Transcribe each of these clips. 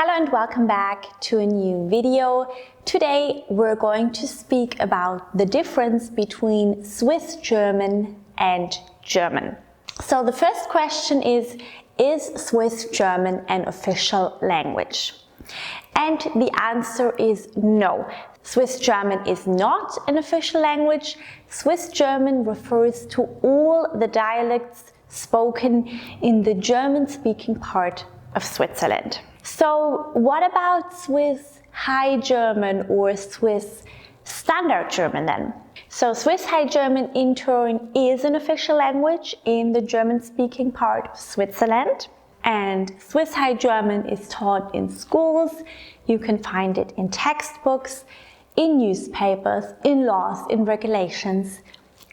Hello and welcome back to a new video. Today we're going to speak about the difference between Swiss German and German. So the first question is Swiss German an official language? And the answer is no. Swiss German is not an official language. Swiss German refers to all the dialects spoken in the German-speaking part of Switzerland. So what about Swiss High German or Swiss Standard German then? So Swiss High German in turn is an official language in the German-speaking part of Switzerland. And Swiss High German is taught in schools. You can find it in textbooks, in newspapers, in laws, in regulations,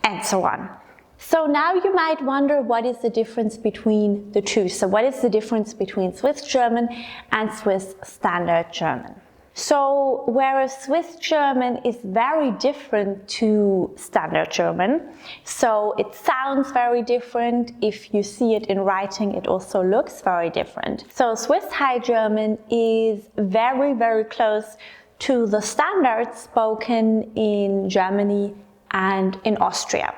and so on. So now you might wonder, what is the difference between the two? So what is the difference between Swiss German and Swiss Standard German? So whereas Swiss German is very different to Standard German, so it sounds very different. If you see it in writing, it also looks very different. So Swiss High German is very, very close to the standards spoken in Germany and in Austria.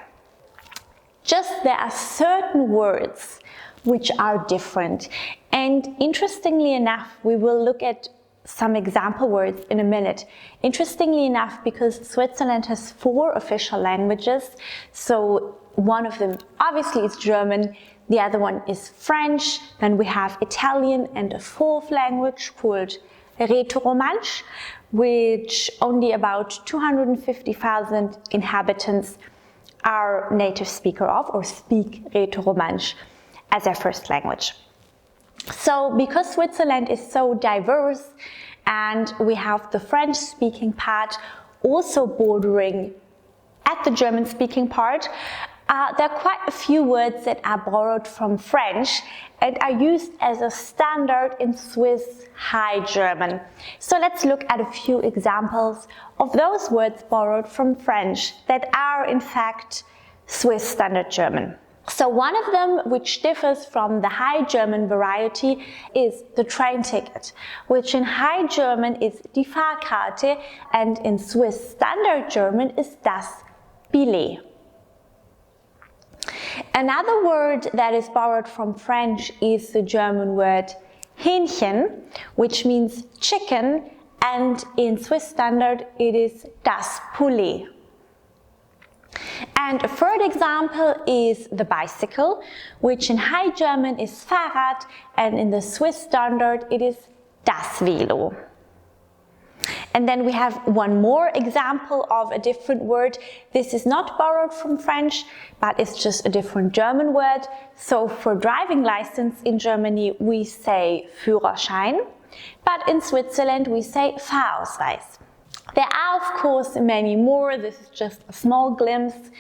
Just there are certain words which are different. And interestingly enough, we will look at some example words in a minute. Interestingly enough, because Switzerland has 4 official languages, so one of them obviously is German, the other one is French, then we have Italian and a 4th language called Rätoromansch, which only about 250,000 inhabitants are native speaker of or speak Rätoromansch as their first language. So because Switzerland is so diverse and we have the French speaking part also bordering at the German speaking part, there are quite a few words that are borrowed from French and are used as a standard in Swiss High German. So let's look at a few examples of those words borrowed from French that are in fact Swiss Standard German. So one of them, which differs from the High German variety, is the train ticket, which in High German is die Fahrkarte and in Swiss Standard German is das Billet. Another word that is borrowed from French is the German word Hähnchen, which means chicken, and in Swiss Standard it is das Poulet. And a third example is the bicycle, which in High German is Fahrrad, and in the Swiss Standard it is das Velo. And then we have one more example of a different word. This is not borrowed from French, but it's just a different German word. So for driving license in Germany, we say Führerschein, but in Switzerland we say Fahrausweis. There are of course many more. This is just a small glimpse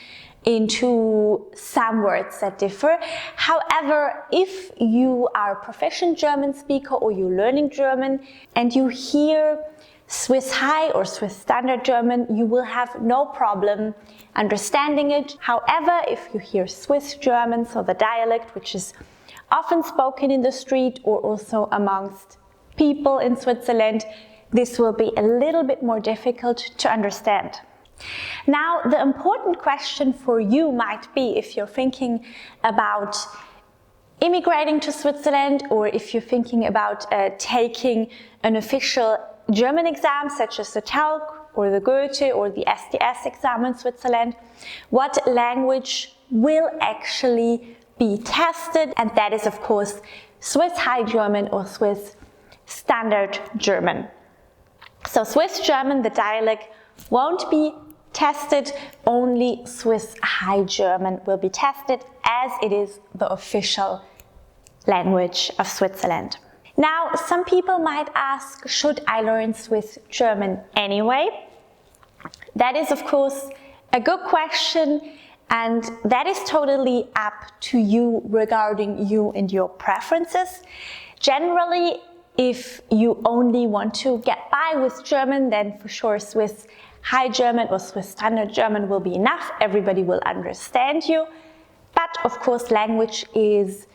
into some words that differ. However, if you are a proficient German speaker or you're learning German and you hear Swiss High or Swiss Standard German, you will have no problem understanding it. However, if you hear Swiss German, so the dialect which is often spoken in the street or also amongst people in Switzerland, this will be a little bit more difficult to understand. Now, the important question for you might be, if you're thinking about immigrating to Switzerland or if you're thinking about taking an official German exam such as the TELC or the Goethe or the SDS exam in Switzerland, what language will actually be tested? And that is of course Swiss High German or Swiss Standard German. So Swiss German, the dialect, won't be tested, only Swiss High German will be tested as it is the official language of Switzerland. Now, some people might ask, should I learn Swiss German anyway? That is, of course, a good question, and that is totally up to you regarding you and your preferences. Generally, if you only want to get by with German, then for sure Swiss High German or Swiss Standard German will be enough. Everybody will understand you. But of course, language is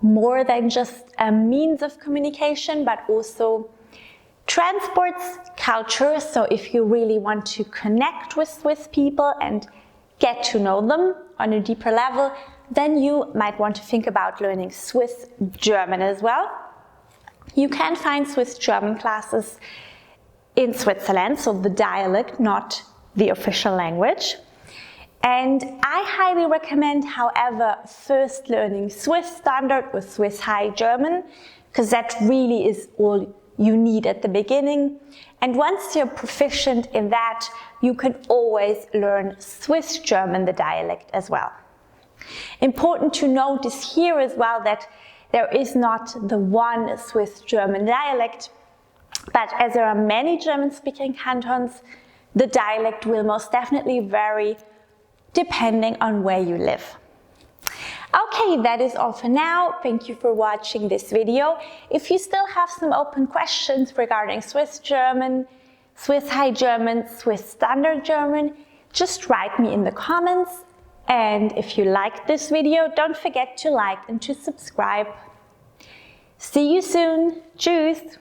more than just a means of communication, but also transports culture. So if you really want to connect with Swiss people and get to know them on a deeper level, then you might want to think about learning Swiss German as well. You can find Swiss German classes in Switzerland, so the dialect, not the official language. And I highly recommend, however, first learning Swiss Standard or Swiss High German, because that really is all you need at the beginning. And once you're proficient in that, you can always learn Swiss German, the dialect, as well. Important to notice here as well that there is not the one Swiss German dialect, but as there are many German-speaking cantons, the dialect will most definitely vary depending on where you live. Okay, that is all for now. Thank you for watching this video. If you still have some open questions regarding Swiss German, Swiss High German, Swiss Standard German, just write me in the comments. And if you liked this video, don't forget to like and to subscribe. See you soon. Tschüss.